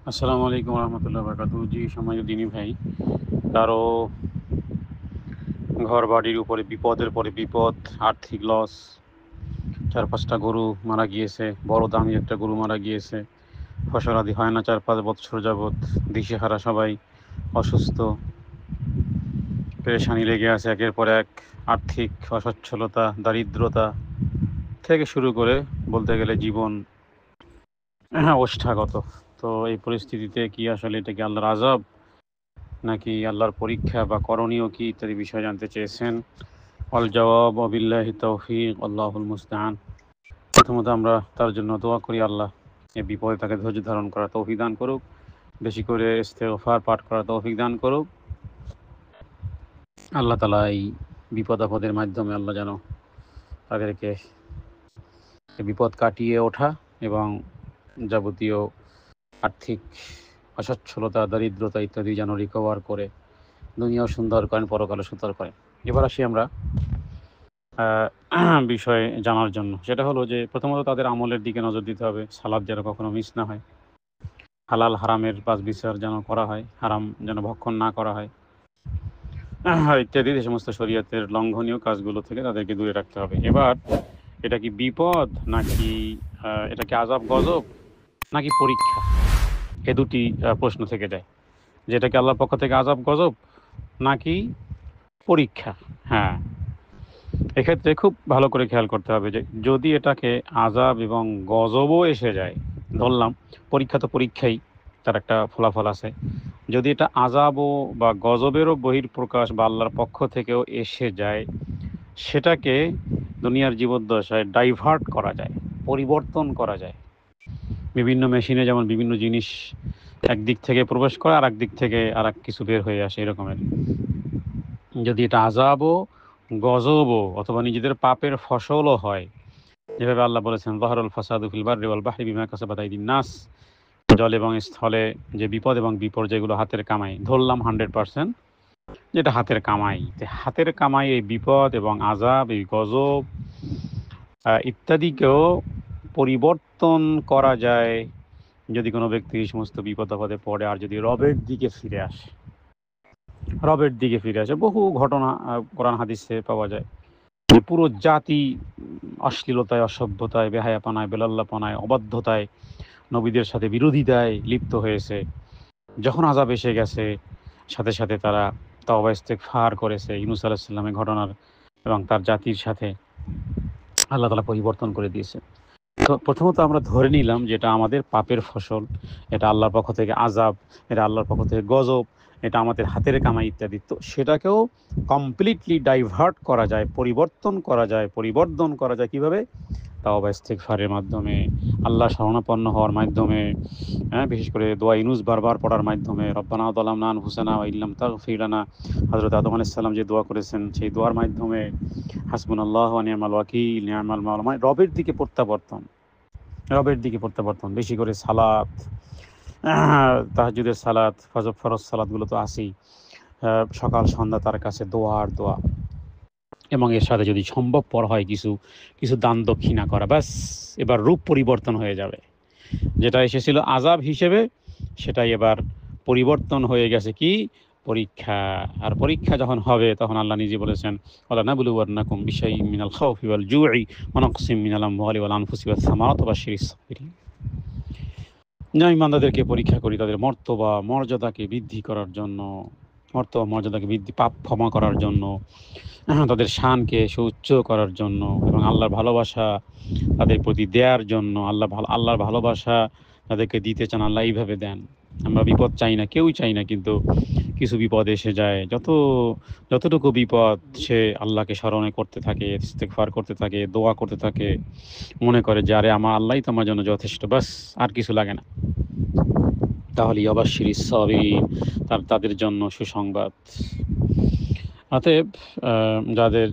আসসালামু আলাইকুম রহমতুল্লাহ বরকাতু। জি সমাজুদ্দিনী ভাই, কারো ঘর বাড়ির উপরে বিপদের পরে বিপদ, আর্থিক লস, 4-5টা গরু মারা গিয়েছে, বড় দামি একটা গরু মারা গিয়েছে, ফসল আদি হয় না 4-5 বছর যাবৎ, দিশেহারা সবাই, অসুস্থ, পেরেশানি লেগে আছে একের পর এক, আর্থিক অসচ্ছলতা, দারিদ্রতা থেকে শুরু করে বলতে গেলে জীবন ওষ্ঠাগত। তো এই পরিস্থিতিতে কি আসলে এটা কি আল্লাহর আযাব নাকি আল্লাহর পরীক্ষা বা করণীয় কি ইত্যাদি বিষয় জানতে চেয়েছেন। আল জবাব বিল্লাহি তৌফিক, আল্লাহুল মুস্তাআন। প্রথমত আমরা তার জন্য দোয়া করি, আল্লাহ এই বিপদে তাকে ধৈর্য ধারণ করার তৌফিক দান করুক, বেশি করে ইস্তেগফার পাঠ করার তৌফিক দান করুক। আল্লাহ তাআলা এই বিপদ আপদের মাধ্যমে আল্লাহ যেন তাদেরকে বিপদ কাটিয়ে ওঠা এবং যাবতীয় আর্থিক অসচ্ছলতা, দারিদ্রতা ইত্যাদি যেন রিকভার করে দুনিয়াও সুন্দর করেন, পরকালও সুন্দর করেন। এবার আসি আমরা বিষয় জানার জন্য। সেটা হলো যে প্রথমত তাদের আমলের দিকে নজর দিতে হবে, সালাদ যেন কখনো মিস না হয়, হালাল হারামের পাঁচ বিচার যেন করা হয়, হারাম যেন ভক্ষণ না করা হয়, ইত্যাদি যে সমস্ত শরীয়তের লঙ্ঘনীয় কাজগুলো থেকে তাদেরকে দূরে রাখতে হবে। এবার এটা কি বিপদ নাকি এটা কি আযাব গজব নাকি পরীক্ষা, এ দুটি প্রশ্ন থেকে যায়, যে এটা কি আল্লাহর পক্ষ থেকে আযাব গজব নাকি পরীক্ষা। হ্যাঁ, এক্ষেত্রে খুব ভালো করে খেয়াল করতে হবে যে যদি এটাকে আযাব এবং গজবও এসে যায়, ধরলাম পরীক্ষা তো পরীক্ষাই, তার একটা ফলাফল আছে, যদি এটা আযাবও বা গজবেরও বহিঃপ্রকাশ বা আল্লাহর পক্ষ থেকেও এসে যায়, সেটাকে দুনিয়ার জীবদ্দশায় ডাইভার্ট করা যায়, পরিবর্তন করা যায়। বিভিন্ন মেশিনে যেমন বিভিন্ন জিনিস একদিক থেকে প্রবেশ করে আর এক দিক থেকে আর এক কিছু বের হয়ে আসে, এরকমের যদি এটা আযাবও গজবও অথবা নিজেদের পাপের ফসলও হয়, যেভাবে আল্লাহ বলেছেন যাহারাল ফাসাদু ফিল বাররি ওয়াল বাহরি বিমা কাসাবাত আইদিন নাস, জল এবং স্থলে যে বিপদ এবং বিপর্যয়গুলো হাতের কামাই, ধরলাম 100% যেটা হাতের কামাই, হাতের কামাই এই বিপদ এবং আযাব, এই গজব ইত্যাদিকেও পরিবর্তন করা যায় যদি কোনো ব্যক্তি এই সমস্ত বিপদ আপদে পড়ে আর যদি রবের দিকে ফিরে আসে। রবের দিকে ফিরে আসে বহু ঘটনা কোরআন হাদিসে পাওয়া যায়, যে পুরো জাতি অশ্লীলতায়, অসভ্যতায়, বেহায়াপনায়, বেলাল্লাপনায়, অবাধ্যতায়, নবীদের সাথে বিরোধিতায় লিপ্ত হয়েছে। যখন আযাব এসে গেছে, সাথে সাথে তারা তওবা ইস্তেগফার করেছে ইউনূস আলাইহিস সালামের ঘটনার এবং তার জাতির সাথে আল্লাহ তাআলা পরিবর্তন করে দিয়েছে। তো প্রথমত আমরা ধরে নিলাম যে এটা আমাদের পাপের ফসল, এটা আল্লাহর পক্ষ থেকে আযাব, এটা আল্লাহর পক্ষ থেকে গজব, এটা আমাদের হাতের কামাই ইত্যাদি। তো সেটাকেও কমপ্লিটলি ডাইভার্ট করা যায়, পরিবর্তন করা যায়, পরিবর্ধন করা যায় কীভাবে? তাওবা ইস্তেগফারের মাধ্যমে, আল্লাহ শরণাপন্ন হওয়ার মাধ্যমে, হ্যাঁ, বিশেষ করে দোয়া ইউনূস বারবার পড়ার মাধ্যমে, রব্বানা যালামনা আনফুসানা ওয়া ইল্লাম তাগফির লানা, হযরত আদম আলাইহিস সালাম যে দোয়া করেছেন সেই দোয়ার মাধ্যমে, হাসবুনাল্লাহু ওয়া নি'মাল ওয়াকিল, নি'মাল মাওলা, মানে রবের দিকে প্রত্যাবর্তন, রবের দিকে প্রত্যাবর্তন, বেশি করে সালাত, তাহাজ্জুদের সালাত, ফরজ সালাতগুলো তো আছেই, সকাল সন্ধ্যা তার কাছে দোয়া আর দোয়া, এবং এর সাথে যদি সম্ভবপর হয় কিছু কিছু দান দক্ষিণা করা, ব্যাস এবার রূপ পরিবর্তন হয়ে যাবে। যেটা এসেছিল আযাব হিসেবে সেটাই এবার পরিবর্তন হয়ে গেছে কি? পরীক্ষা। আর পরীক্ষা যখন হবে তখন আল্লাহ নিজে বলেছেন, ওয়ালা নাবলুওয়ান্নাকুম বিশাইইম মিনাল খাউফি ওয়াল জুই ওয়া নাকসিম মিনাল আমওয়ালি ওয়াল আনফুসি ওয়াস সামারাতি ওয়া বাশশিরিস সাবিরিন। আমি বান্দাদেরকে পরীক্ষা করি তাদের মর্তবা মর্যাদাকে বৃদ্ধি করার জন্য, মর্তবা মর্যাদাকে বৃদ্ধি, পাপ ক্ষমা করার জন্য, তাদের শানকে সুউচ্চ করার জন্য এবং আল্লাহর ভালোবাসা তাদের প্রতি দেওয়ার জন্য। আল্লাহর ভালোবাসা তাদেরকে দিতে চান, আল্লাহ এইভাবে দেন। আমরা বিপদ চাই না, কেউই চাই না, কিন্তু কিছু বিপদ এসে যায়, যতটুকু বিপদ সে আল্লাহকে স্মরণে করতে থাকে, ইস্তেগফার করতে থাকে, দোয়া করতে থাকে, মনে করে যে আরে আমার আল্লাহই তো আমার জন্য যথেষ্ট, বাস আর কিছু লাগে না, তাহলে অবাশশিরিস সাবিরিন, তাদের জন্য সুসংবাদ। অতএব যাদের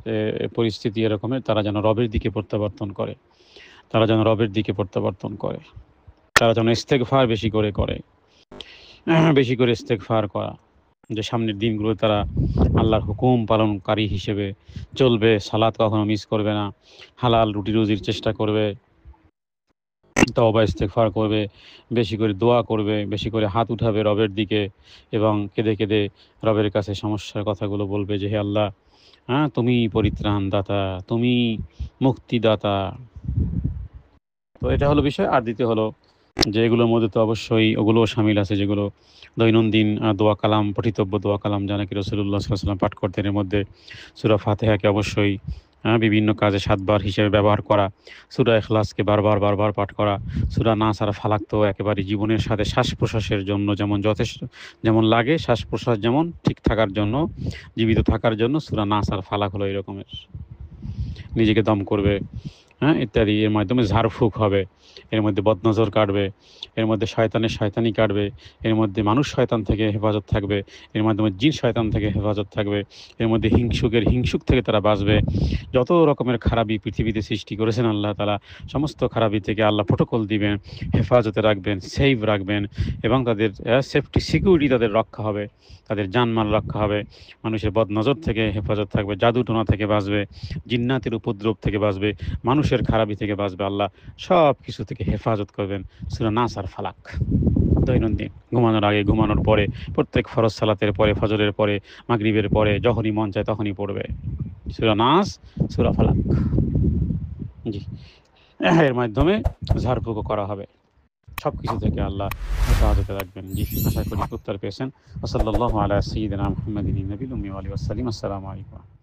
পরিস্থিতি এরকমের তারা যেন রবের দিকে প্রত্যাবর্তন করে, তারা যেন রবের দিকে প্রত্যাবর্তন করে, তারা যেন ইস্তেগফার বেশি করে করে, বেশি করে ইস্তেগফার করা, যে সামনের দিনগুলো তারা আল্লাহর হুকুম পালনকারী হিসেবে চলবে, সালাত কখনো মিস করবে না, হালাল রুটি রুজির চেষ্টা করবে, তওবা ইস্তেগফার করবে, বেশি করে দোয়া করবে, বেশি করে হাত উঠাবে রবের দিকে এবং কেঁদে কেঁদে রবের কাছে সমস্যার কথাগুলো বলবে যে হে আল্লাহ, হ্যাঁ তুমি পরিত্রাণ দাতা, তুমি মুক্তিদাতা। তো এটা হলো বিষয়। আর দ্বিতীয় হলো যে এগুলোর মধ্যে তো অবশ্যই ওগুলোও শামিল আছে যেগুলো দৈনন্দিন দোয়া কালাম, পঠিতব্য দোয়া কালাম যা নাকি রাসূলুল্লাহ সাল্লাল্লাহু আলাইহি ওয়াসাল্লাম পাঠ করতেন। এর মধ্যে সূরা ফাতিহাকে অবশ্যই বিভিন্ন কাজে ৭ বার হিসেবে ব্যবহার করা, সূরা ইখলাসকে বারবার বারবার পাঠ করা, সূরা নাস আর ফালাক তো একেবারে জীবনের সাথে শ্বাস-প্রশ্বাসের জন্য যেমন যথেষ্ট, যেমন লাগে শ্বাস-প্রশ্বাস যেমন ঠিক থাকার জন্য, জীবিত থাকার জন্য সূরা নাস আর ফালাক হলো এই রকমের। নিজেকে দম করবে, ইত্যাদি। এর মাধ্যমে ঝাড়ফুঁক হবে, এর মধ্যে বদনজর কাটবে, এর মধ্যে শয়তানের শয়তানি কাটবে, এর মধ্যে মানুষ শয়তান থেকে হেফাজত থাকবে, এর মাধ্যমে জিন শয়তান থেকে হেফাজত থাকবে, এর মধ্যে হিংসুক থেকে তারা বাঁচবে। যত রকমের খারাপি পৃথিবীতে সৃষ্টি করেছেন আল্লাহ তাআলা, সমস্ত খারাপি থেকে আল্লাহ প্রোটোকল দিবেন, হেফাজতে রাখবেন, সেভ রাখবেন এবং তাদের সেফটি সিকিউরিটি তাদের রক্ষা হবে, তাদের জানমাল রক্ষা হবে, মানুষের বদনজর থেকে হেফাজত থাকবে, জাদুটোনা থেকে বাঁচবে, জিন্নাতের উপদ্রব থেকে বাঁচবে, মানুষের খারাপি থেকে বাঁচবে। আল্লাহ সব কিছু থেকে হেফাজত করবেন। সূরা নাস আর ফালাক দৈনন্দিন ঘুমানোর আগে, ঘুমানোর পরে, প্রত্যেক ফরজ সালাতের পরে, ফজরের পরে, মাগরিবের পরে, যখনই মন চায় তখনই পড়বে সূরা নাস, সূরা ফালাক। জি, এর মাধ্যমে ঝাড়ফুঁকও করা হবে, সব কিছু থেকে আল্লাহ হেফাজতে রাখবেন। জি, আশা করি উত্তর পেয়েছেন। ওয়া সাল্লাল্লাহু আলা সাইয়্যিদিনা মুহাম্মাদিন নবিয়্যিল উম্মি ওয়া আলিহি ওয়া সাল্লাম। আসসালামু আলাইকুম।